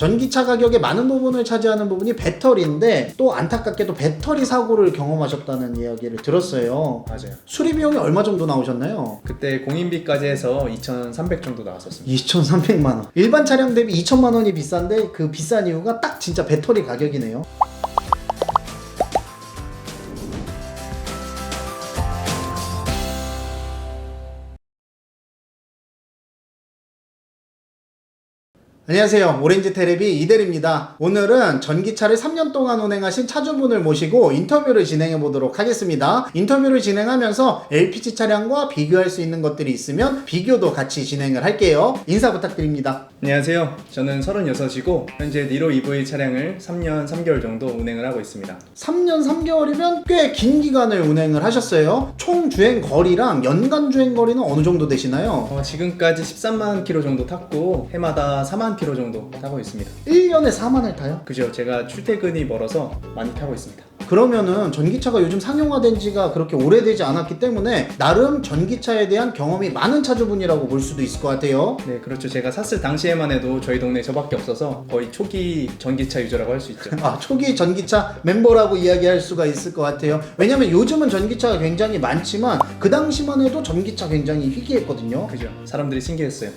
전기차 가격의 많은 부분을 차지하는 부분이 배터리인데 또 안타깝게도 배터리 사고를 경험하셨다는 이야기를 들었어요. 맞아요. 수리 비용이 얼마 정도 나오셨나요? 그때 공인비까지 해서 2,300 정도 나왔었습니다. 2,300만 원. 일반 차량 대비 2천만 원이 비싼데 그 비싼 이유가 딱 진짜 배터리 가격이네요. 안녕하세요. 오렌지 테레비 이대리입니다. 오늘은 전기차를 3년 동안 운행하신 차주분을 모시고 인터뷰를 진행해 보도록 하겠습니다. 인터뷰를 진행하면서 LPG 차량과 비교할 수 있는 것들이 있으면 비교도 같이 진행을 할게요. 인사 부탁드립니다. 안녕하세요. 저는 36이고 현재 니로 EV 차량을 3년 3개월 정도 운행을 하고 있습니다. 3년 3개월이면 꽤 긴 기간을 운행을 하셨어요. 총 주행 거리랑 연간 주행 거리는 어느 정도 되시나요? 지금까지 13만 킬로 정도 탔고 해마다 4만 킬로 정도 타고 있습니다. 1년에 4만을 타요? 그죠? 제가 출퇴근이 멀어서 많이 타고 있습니다. 그러면은 전기차가 요즘 상용화된 지가 그렇게 오래되지 않았기 때문에 나름 전기차에 대한 경험이 많은 차주분이라고 볼 수도 있을 것 같아요. 네, 그렇죠. 제가 샀을 당시에만 해도 저희 동네에 저밖에 없어서 거의 초기 전기차 유저라고 할 수 있죠. 초기 전기차 멤버라고 이야기할 수가 있을 것 같아요. 왜냐면 요즘은 전기차가 굉장히 많지만 그 당시만 해도 전기차 굉장히 희귀했거든요. 그죠? 사람들이 신기했어요.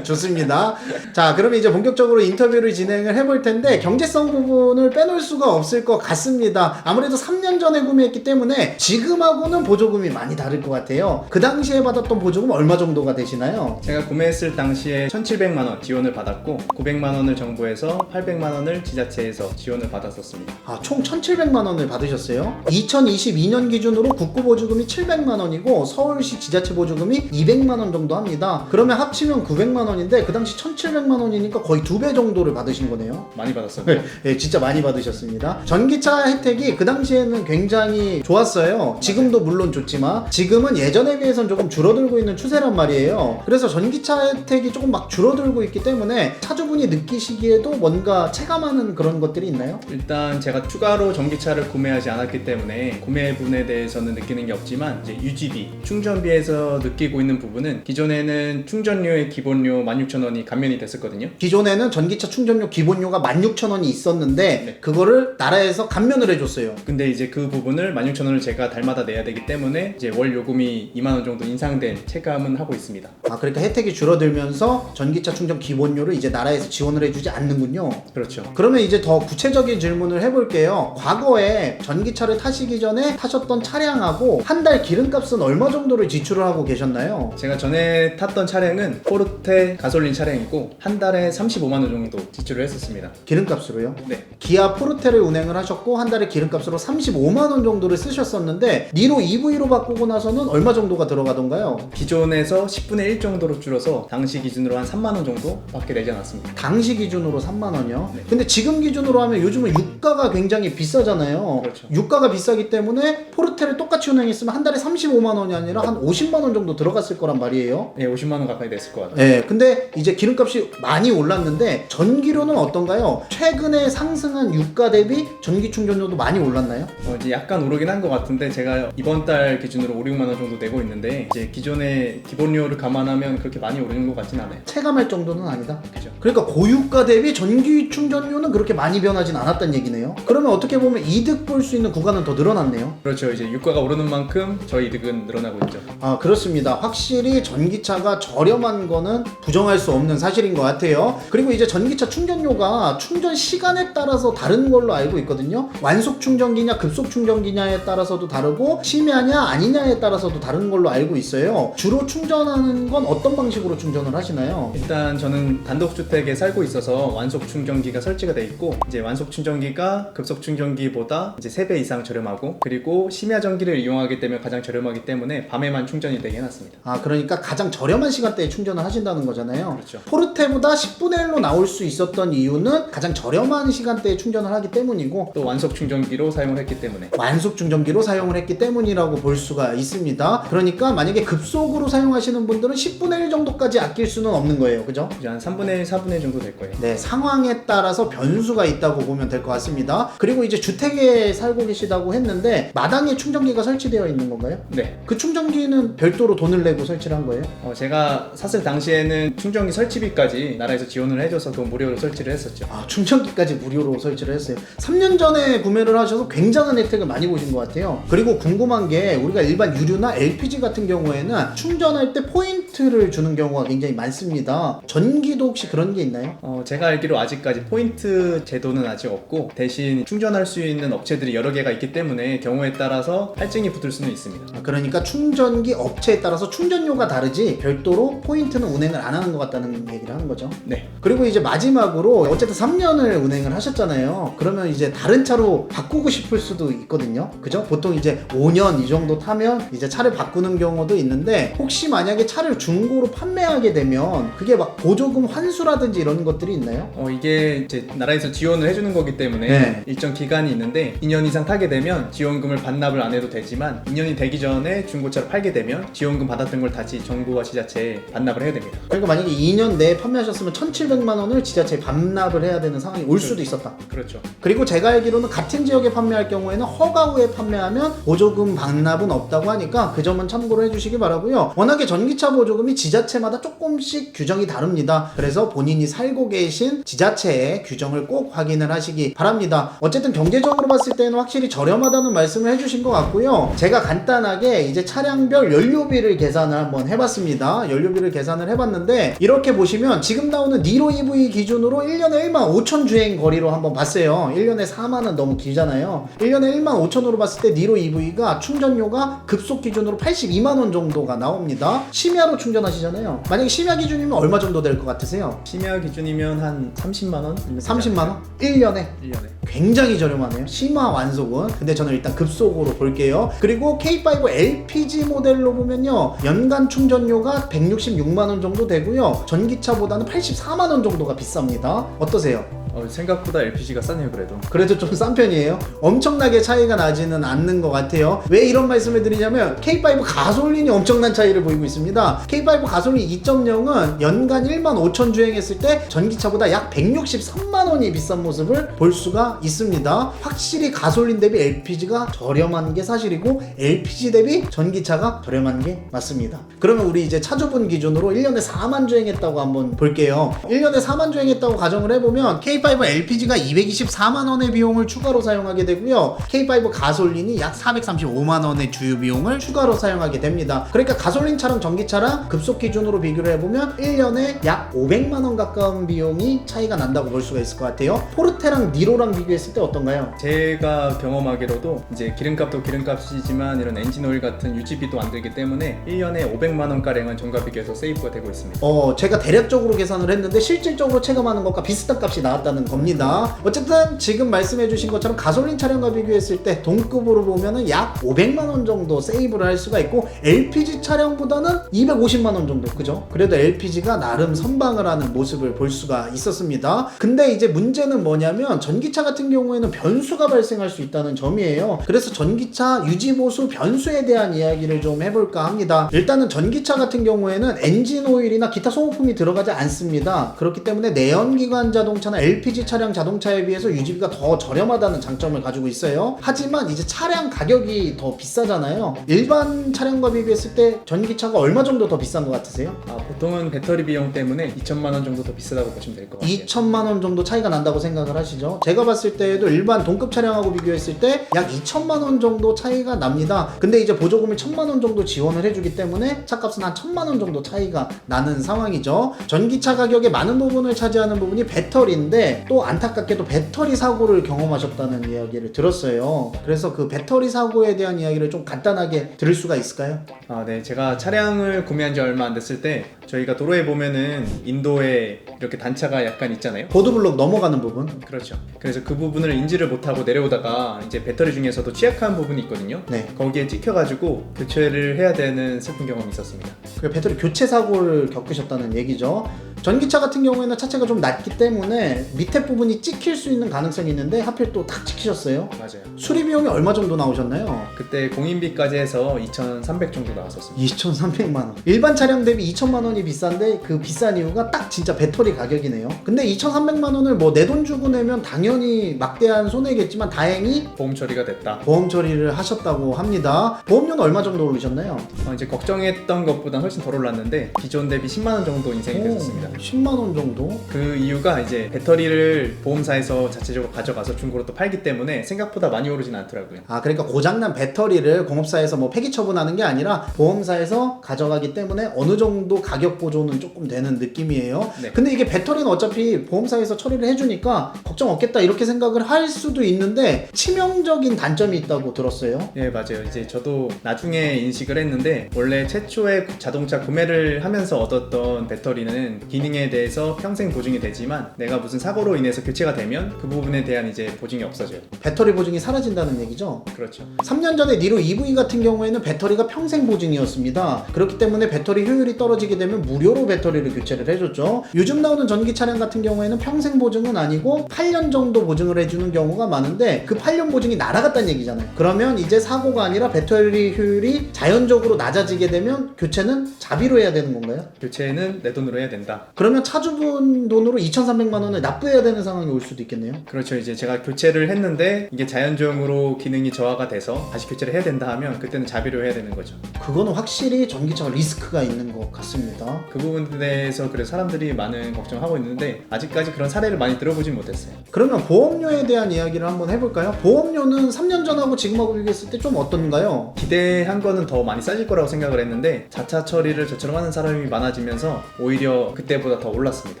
좋습니다. 자, 그러면 이제 본격적으로 인터뷰를 진행을 해볼 텐데 경제성 부분을 빼놓을 수가 없을 것 같습니다. 아무래도 3년 전에 구매했기 때문에 지금하고는 보조금이 많이 다를 것 같아요. 그 당시에 받았던 보조금 얼마 정도가 되시나요? 제가 구매했을 당시에 1,700만 원 지원을 받았고 900만 원을 정부에서 800만 원을 지자체에서 지원을 받았었습니다. 총 1,700만 원을 받으셨어요. 2022년 기준으로 국고 보조금이 700만 원이고 서울시 지자체 보조금이 200만 원 정도 합니다. 그러면 합치면 900만 원인데 그 당시 1,700만 원이니까 거의 2배 정도를 받으신 거네요. 많이 받았어요. 네, 진짜 많이 받으셨습니다. 전기차 혜택이 그 당시에는 굉장히 좋았어요. 지금도 물론 좋지만 지금은 예전에 비해서는 조금 줄어들고 있는 추세란 말이에요. 그래서 전기차 혜택이 조금 막 줄어들고 있기 때문에 차주분이 느끼시기에도 뭔가 체감하는 그런 것들이 있나요? 일단 제가 추가로 전기차를 구매하지 않았기 때문에 구매분에 대해서는 느끼는 게 없지만 이제 유지비, 충전비에서 느끼고 있는 부분은 기존에는 충전료의 기본료 16,000원이 감면이 됐었거든요. 기존에는 전기차 충전료 기본료가 16,000원이 있었는데 네. 그거를 나라에서 감면을 해줬어요. 근데 이제 그 부분을 16,000원을 제가 달마다 내야 되기 때문에 이제 월 요금이 2만 원 정도 인상된 체감은 하고 있습니다. 그러니까 혜택이 줄어들면서 전기차 충전 기본료를 이제 나라에서 지원을 해주지 않는군요. 그렇죠. 그러면 이제 더 구체적인 질문을 해볼게요. 과거에 전기차를 타시기 전에 타셨던 차량하고 한 달 기름값은 얼마 정도를 지출을 하고 계셨나요? 제가 전에 탔던 차량은 포르테 가솔린 차량이고 한 달에 35만 원 정도 지출을 했었습니다. 기름값으로요? 네. 기아 포르테를 운행을 하셨고 한 달에 기름값으로 35만 원 정도를 쓰셨었는데 니로 EV로 바꾸고 나서는 얼마 정도가 들어가던가요? 기존에서 10분의 1 정도로 줄어서 당시 기준으로 한 3만 원 정도 밖에 내지 않았습니다. 당시 기준으로 3만 원이요? 네. 근데 지금 기준으로 하면 요즘은 유가가 굉장히 비싸잖아요. 그렇죠. 유가가 비싸기 때문에 포르테를 똑같이 운행했으면 한 달에 35만 원이 아니라 한 50만 원 정도 들어갔을 거란 말이에요. 네, 50만 원 가까이 냈을 것 같아요. 네, 근데 이제 기름값이 많이 올랐는데 전기료는 어떤가요? 최근에 상승한 유가 대비 전기 충전료도 많이 올랐나요? 이제 약간 오르긴 한 것 같은데 제가 이번 달 기준으로 5, 6만 원 정도 내고 있는데 이제 기존의 기본료를 감안하면 그렇게 많이 오르는 것 같진 않아요. 체감할 정도는 아니다. 그죠? 그러니까 고유가 대비 전기 충전료는 그렇게 많이 변하진 않았다는 얘기네요. 그러면 어떻게 보면 이득 볼 수 있는 구간은 더 늘어났네요. 그렇죠. 이제 유가가 오르는 만큼 저희 이득은 늘어나고 있죠. 그렇습니다. 확실히 전기차가 저렴한 거는 부정할 수 없는 사실인 것 같아요. 그리고 이제 전기차 충전료가 충전 시간에 따라서 다른 걸로 알고 있거든요. 완속 충전기냐 급속 충전기냐에 따라서도 다르고 심야냐 아니냐에 따라서도 다른 걸로 알고 있어요. 주로 충전하는 건 어떤 방식으로 충전을 하시나요? 일단 저는 단독주택에 살고 있어서 완속 충전기가 설치가 돼 있고 이제 완속 충전기가 급속 충전기보다 이제 3배 이상 저렴하고 그리고 심야 전기를 이용하기 때문에 가장 저렴하기 때문에 밤에만 충전이 되게 해놨습니다. 그러니까 가장 저렴한 시간대에 충전을 하신다는 거잖아요. 그렇죠. 포르테보다 10분의 1로 나올 수 있었던 이유는 가장 저렴한 시간대에 충전을 하기 때문이고 또 완속 충전기로 사용을 했기 때문에 완속 충전기로 사용을 했기 때문이라고 볼 수가 있습니다. 그러니까 만약에 급속으로 사용하시는 분들은 10분의 1 정도까지 아낄 수는 없는 거예요. 그죠? 이제 한 3분의 1, 4분의 1 정도 될 거예요. 네, 상황에 따라서 변수가 있다고 보면 될 것 같습니다. 그리고 이제 주택에 살고 계시다고 했는데 마당에 충전기가 설치되어 있는 건가요? 네. 그 충전기는 별도로 돈을 내고 설치를 한 거예요? 제가 샀을 했을 당시에는 충전기 설치비까지 나라에서 지원을 해줘서 그 무료로 설치를 했었죠. 아, 충전기까지 무료로 설치를 했어요. 3년 전에 구매를 하셔서 굉장한 혜택을 많이 보신 것 같아요. 그리고 궁금한 게 우리가 일반 유류나 LPG 같은 경우에는 충전할 때 포인트를 주는 경우가 굉장히 많습니다. 전기도 혹시 그런 게 있나요? 제가 알기로 아직까지 포인트 제도는 아직 없고 대신 충전할 수 있는 업체들이 여러 개가 있기 때문에 경우에 따라서 할증이 붙을 수는 있습니다. 그러니까 충전기 업체에 따라서 충전료가 다르지 별도로 포인트는 운행을 안 하는 것 같다는 얘기를 하는 거죠. 네. 그리고 이제 마지막으로 어쨌든 3년을 운행을 하셨잖아요. 그러면 이제 다른 차로 바꾸고 싶을 수도 있거든요. 그죠? 보통 이제 5년 이 정도 타면 이제 차를 바꾸는 경우도 있는데 혹시 만약에 차를 중고로 판매하게 되면 그게 막 보조금 환수라든지 이런 것들이 있나요? 이게 이제 나라에서 지원을 해주는 거기 때문에 네. 일정 기간이 있는데 2년 이상 타게 되면 지원금을 반납을 안 해도 되지만 2년이 되기 전에 중고차를 팔게 되면 지원금 받았던 걸 다시 정부와 지자체에 반납을 해야 됩니다. 그러니까 만약에 2년 내에 판매하셨으면 1,700만 원을 지자체에 반납을 해야 되는 상황이 올 수도 있었다. 그렇죠. 그리고 제가 알기로는 같은 지역에 판매할 경우에는 허가 후에 판매하면 보조금 반납은 없다고 하니까 그 점은 참고로 해주시기 바라고요. 워낙에 전기차 보조금이 지자체마다 조금씩 규정이 다릅니다. 그래서 본인이 살고 계신 지자체의 규정을 꼭 확인을 하시기 바랍니다. 어쨌든 경제적으로 봤을 때는 확실히 저렴하다는 말씀을 해주신 것 같고요. 제가 간단하게 이제 차량별 연료비를 계산을 한번 해봤습니다. 연료비를 계산을 해봤는데 이렇게 보시면 지금 나오는 니로 EV 기준으로 1년에 1만 5천 주행 거리로 한번 봤어요. 1년에 4만은 너무 길잖아요. 1년에 1만 5천으로 봤을 때 니로 EV가 충전료가 급속 기준으로 82만 원 정도가 나옵니다. 심야로 충전하시잖아요. 만약에 심야 기준이면 얼마 정도 될 것 같으세요? 심야 기준이면 한 30만 원? 30만 원? 1년에? 1년에. 굉장히 저렴하네요. 심화 완속은. 근데 저는 일단 급속으로 볼게요. 그리고 K5 LPG 모델로 보면요, 연간 충전료가 166만 원 정도 되고요. 전기차보다는 84만 원 정도가 비쌉니다. 어떠세요? 생각보다 LPG가 싸네요. 그래도 좀 싼 편이에요. 엄청나게 차이가 나지는 않는 것 같아요. 왜 이런 말씀을 드리냐면 K5 가솔린이 엄청난 차이를 보이고 있습니다. K5 가솔린 2.0은 연간 1만 5천 주행했을 때 전기차보다 약 163만 원이 비싼 모습을 볼 수가 있습니다. 확실히 가솔린 대비 LPG가 저렴한 게 사실이고 LPG 대비 전기차가 저렴한 게 맞습니다. 그러면 우리 이제 차주분 기준으로 1년에 4만 주행했다고 한번 볼게요. 1년에 4만 주행했다고 가정을 해보면 K5 LPG가 224만 원의 비용을 추가로 사용하게 되고요. K5 가솔린이 약 435만 원의 주유 비용을 추가로 사용하게 됩니다. 그러니까 가솔린 차랑 전기차랑 급속 기준으로 비교를 해보면 1년에 약 500만 원 가까운 비용이 차이가 난다고 볼 수가 있을 것 같아요. 포르테랑 니로랑 비교했을 때 어떤가요? 제가 경험하기로도 이제 기름값도 기름값이지만 이런 엔진오일 같은 유지비도 안 들기 때문에 1년에 500만 원 가량은 정가 비교해서 세이브가 되고 있습니다. 제가 대략적으로 계산을 했는데 실질적으로 체감하는 것과 비슷한 값이 나왔다는 겁니다. 어쨌든 지금 말씀해주신 것처럼 가솔린 차량과 비교했을 때 동급으로 보면은 약 500만 원 정도 세이브를 할 수가 있고 LPG 차량보다는 250만 원 정도, 그죠? 그래도 LPG가 나름 선방을 하는 모습을 볼 수가 있었습니다. 근데 이제 문제는 뭐냐면 전기차 같은 경우에는 변수가 발생할 수 있다는 점이에요. 그래서 전기차 유지보수 변수에 대한 이야기를 좀 해볼까 합니다. 일단은 전기차 같은 경우에는 엔진 오일이나 기타 소모품이 들어가지 않습니다. 그렇기 때문에 내연기관 자동차나 LPG 차량 자동차에 비해서 유지비가 더 저렴하다는 장점을 가지고 있어요. 하지만 이제 차량 가격이 더 비싸잖아요. 일반 차량과 비교했을 때 전기차가 얼마 정도 더 비싼 것 같으세요? 보통은 배터리 비용 때문에 2천만 원 정도 더 비싸다고 보시면 될 것 같아요. 2천만 원 정도 차이가 난다고 생각을 하시죠? 제가 봤을 때에도 일반 동급 차량하고 비교했을 때 약 2천만 원 정도 차이가 납니다. 근데 이제 보조금을 1천만 원 정도 지원을 해주기 때문에 차값은 한 1천만 원 정도 차이가 나는 상황이죠. 전기차 가격의 많은 부분을 차지하는 부분이 배터리인데 또 안타깝게도 배터리 사고를 경험하셨다는 이야기를 들었어요. 그래서 그 배터리 사고에 대한 이야기를 좀 간단하게 들을 수가 있을까요? 네. 제가 차량을 구매한 지 얼마 안 됐을 때 저희가 도로에 보면은 인도에 이렇게 단차가 약간 있잖아요. 보드블록 넘어가는 부분. 그렇죠. 그래서 그 부분을 인지를 못하고 내려오다가 이제 배터리 중에서도 취약한 부분이 있거든요. 네. 거기에 찍혀가지고 교체를 해야 되는 슬픈 경험이 있었습니다. 그 배터리 교체 사고를 겪으셨다는 얘기죠. 전기차 같은 경우에는 차체가 좀 낮기 때문에 밑에 부분이 찍힐 수 있는 가능성이 있는데 하필 또 탁 찍히셨어요. 맞아요. 수리 비용이 얼마 정도 나오셨나요? 그때 공인비까지 해서 2,300 정도 나왔었습니다. 2,300만 원. 일반 차량 대비 2천만 원이 비싼데 그 비싼 이유가 딱 진짜 배터리 가격이네요. 근데 2,300만 원을 뭐 내 돈 주고 내면 당연히 막대한 손해겠지만 다행히 보험 처리가 됐다. 보험 처리를 하셨다고 합니다. 보험료는 얼마 정도 오르셨나요? 이제 걱정했던 것보다 훨씬 덜 올랐는데 기존 대비 10만 원 정도 인상이 됐었습니다. 10만 원 정도? 그 이유가 이제 배터리를 보험사에서 자체적으로 가져가서 중고로 또 팔기 때문에 생각보다 많이 오르진 않더라고요. 아, 그러니까 고장난 배터리를 공업사에서 뭐 폐기 처분하는 게 아니라 보험사에서 가져가기 때문에 어느 정도 가격 보조는 조금 되는 느낌이에요. 네. 근데 이게 배터리는 어차피 보험사에서 처리를 해주니까 걱정 없겠다 이렇게 생각을 할 수도 있는데 치명적인 단점이 있다고 들었어요. 예, 맞아요. 이제 저도 나중에 인식을 했는데 원래 최초에 자동차 구매를 하면서 얻었던 배터리는 기능에 대해서 평생 보증이 되지만 내가 무슨 사고로 인해서 교체가 되면 그 부분에 대한 이제 보증이 없어져요. 배터리 보증이 사라진다는 얘기죠. 그렇죠. 3년 전에 니로 EV 같은 경우에는 배터리가 평생 보증이었습니다. 그렇기 때문에 배터리 효율이 떨어지게 되면 무료로 배터리를 교체를 해줬죠. 요즘 나오는 전기 차량 같은 경우에는 평생 보증은 아니고 8년 정도 보증을 해주는 경우가 많은데 그 8년 보증이 날아갔다는 얘기잖아요. 그러면 이제 사고가 아니라 배터리 효율이 자연적으로 낮아지게 되면 교체는 자비로 해야 되는 건가요? 교체는 내 돈으로 해야 된다. 그러면 차주분 돈으로 2,300만 원을 납부해야 되는 상황이 올 수도 있겠네요. 그렇죠. 이제 제가 교체를 했는데 이게 자연적으로 기능이 저하가 돼서 다시 교체를 해야 된다 하면 그때는 자비로 해야 되는 거죠. 그거는 확실히 전기차가 리스크가 있는 것 같습니다. 그 부분에 대해서 그래서 사람들이 많은 걱정하고 있는데 아직까지 그런 사례를 많이 들어보진 못했어요. 그러면 보험료에 대한 이야기를 한번 해볼까요? 보험료는 3년 전하고 지금하고 비교했을 때 좀 어떤가요? 기대한 거는 더 많이 싸질 거라고 생각을 했는데 자차 처리를 저처럼 하는 사람이 많아지면서 오히려 그때보다 더 올랐습니다.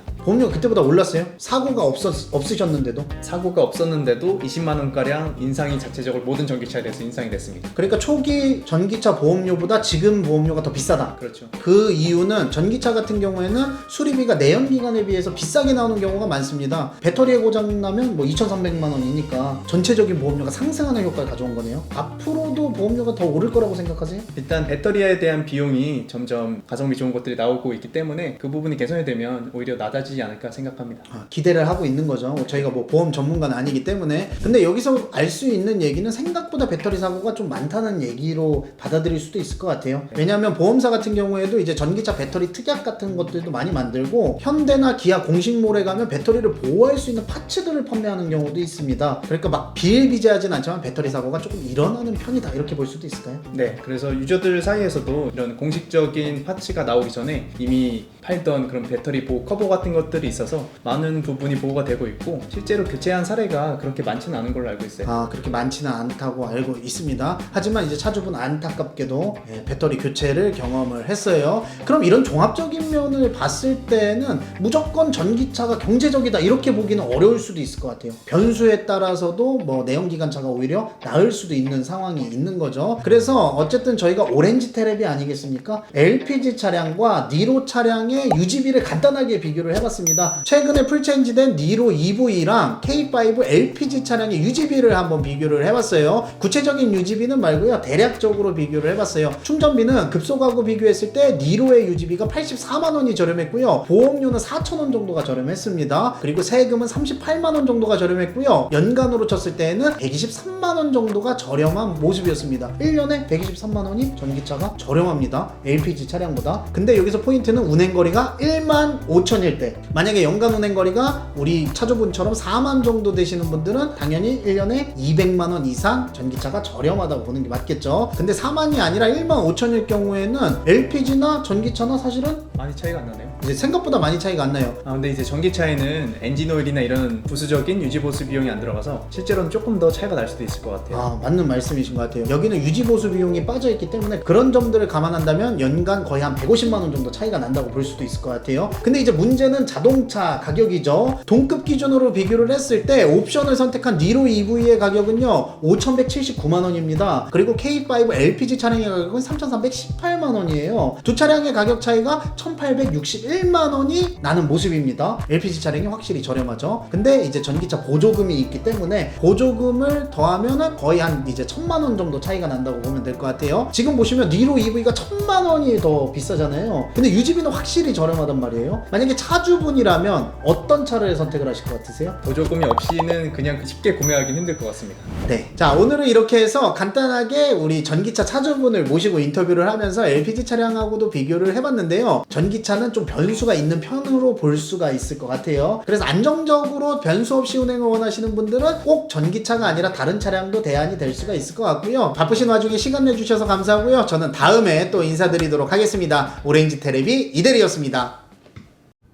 보험료 그때보다 올랐어요? 사고가 없으셨는데도? 사고가 없었는데도 20만 원가량 인상이 자체적으로 모든 전기차에 대해서 인상이 됐습니다. 그러니까 초기 전기차 보험료보다 지금 보험료가 더 비싸다. 그렇죠. 그 이유는 전기차 같은 경우에는 수리비가 내연기관에 비해서 비싸게 나오는 경우가 많습니다. 배터리에 고장 나면 뭐 2,300만 원이니까 전체적인 보험료가 상승하는 효과를 가져온 거네요. 앞으로도 보험료가 더 오를 거라고 생각하세요? 일단 배터리에 대한 비용이 점점 가성비 좋은 것들이 나오고 있기 때문에 그 부분이 개선이 되면 오히려 낮아지지 않을까 생각합니다. 기대를 하고 있는 거죠. 저희가 뭐 보험 전문가는 아니기 때문에. 근데 여기서 알 수 있는 얘기는 생각보다 배터리 사고가 좀 많다는 얘기로 받아들일 수도 있을 것 같아요. 왜냐하면 보험사 같은 경우에도 이제 전기차 배터리 특약 같은 것들도 많이 만들고 현대나 기아 공식몰에 가면 배터리를 보호할 수 있는 파츠들을 판매하는 경우도 있습니다. 그러니까 막 비일비재하진 않지만 배터리 사고가 조금 일어나는 편이다 이렇게 볼 수도 있을까요? 네, 그래서 유저들 사이에서도 이런 공식적인 파츠가 나오기 전에 이미 팔던 그런 배터리 보호 커버 같은 것들이 있어서 많은 부분이 보호가 되고 있고 실제로 교체한 사례가 그렇게 많지는 않은 걸로 알고 있어요. 그렇게 많지는 않다고 알고 있습니다. 하지만 이제 차주분 안타깝게도 배터리 교체를 경험을 했어요. 그럼 이런 종합적인 면을 봤을 때는 무조건 전기차가 경제적이다 이렇게 보기는 어려울 수도 있을 것 같아요. 변수에 따라서도 뭐 내연기관차가 오히려 나을 수도 있는 상황이 있는 거죠. 그래서 어쨌든 저희가 오렌지 테레비 아니겠습니까? LPG 차량과 니로 차량의 유지비를 간단하게 비교를 해봤습니다. 최근에 풀체인지된 니로 EV랑 K5 LPG 차량의 유지비를 한번 비교를 해봤어요. 구체적인 유지비는 말고요. 대략적으로 비교를 해봤어요. 충전비는 급속하고 비교했을 때 니로의 유지비가 84만 원이 저렴했고요. 보험료는 4천 원 정도가 저렴했습니다. 그리고 세금은 38만 원 정도가 저렴했고요. 연간으로 쳤을 때는 123만 원 정도가 저렴한 모습이었습니다. 1년에 123만 원이 전기차가 저렴합니다. LPG 차량보다. 근데 여기서 포인트는 운행거리가 1만 5천일 때, 만약에 연간 운행거리가 우리 차주분처럼 4만 정도 되시는 분들은 당연히 1년에 200만 원 이상 전기차가 저렴하다고 보는 게 맞겠죠. 근데 4만이 아니라 1만 5천일 경우에는 LPG나 전기차나 사실은 많이 차이가 안 나네요. 이제 생각보다 많이 차이가 안 나요. 근데 이제 전기차에는 엔진 오일이나 이런 부수적인 유지보수 비용이 안 들어가서 실제로는 조금 더 차이가 날 수도 있을 것 같아요. 맞는 말씀이신 것 같아요. 여기는 유지보수 비용이 빠져있기 때문에 그런 점들을 감안한다면 연간 거의 한 150만 원 정도 차이가 난다고 볼 수도 있을 것 같아요. 근데 이제 문제는 자동차 가격이죠. 동급 기준으로 비교를 했을 때 옵션을 선택한 니로 EV의 가격은요 5,179만 원입니다. 그리고 K5 LPG 차량의 가격은 3,318만 원이에요. 두 차량의 가격 차이가 1,861 1만 원이 나는 모습입니다. LPG 차량이 확실히 저렴하죠. 근데 이제 전기차 보조금이 있기 때문에 보조금을 더하면은 거의 한 이제 1,000만 원 정도 차이가 난다고 보면 될 것 같아요. 지금 보시면 니로 EV가 1,000만 원이 더 비싸잖아요. 근데 유지비는 확실히 저렴하단 말이에요. 만약에 차주분이라면 어떤 차를 선택을 하실 것 같으세요? 보조금이 없이는 그냥 쉽게 구매하기는 힘들 것 같습니다. 네. 자, 오늘은 이렇게 해서 간단하게 우리 전기차 차주분을 모시고 인터뷰를 하면서 LPG 차량하고도 비교를 해봤는데요. 전기차는 좀 변수가 있는 편으로 볼 수가 있을 것 같아요. 그래서 안정적으로 변수 없이 운행을 원하시는 분들은 꼭 전기차가 아니라 다른 차량도 대안이 될 수가 있을 것 같고요. 바쁘신 와중에 시간 내주셔서 감사하고요. 저는 다음에 또 인사드리도록 하겠습니다. 오렌지 테레비 이대리였습니다.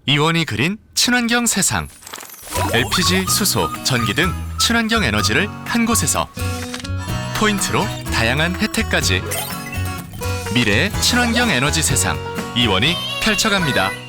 이원이 그린 친환경 세상. LPG, 수소, 전기 등 친환경 에너지를 한 곳에서 포인트로 다양한 혜택까지 미래의 친환경 에너지 세상 이원이 펼쳐갑니다.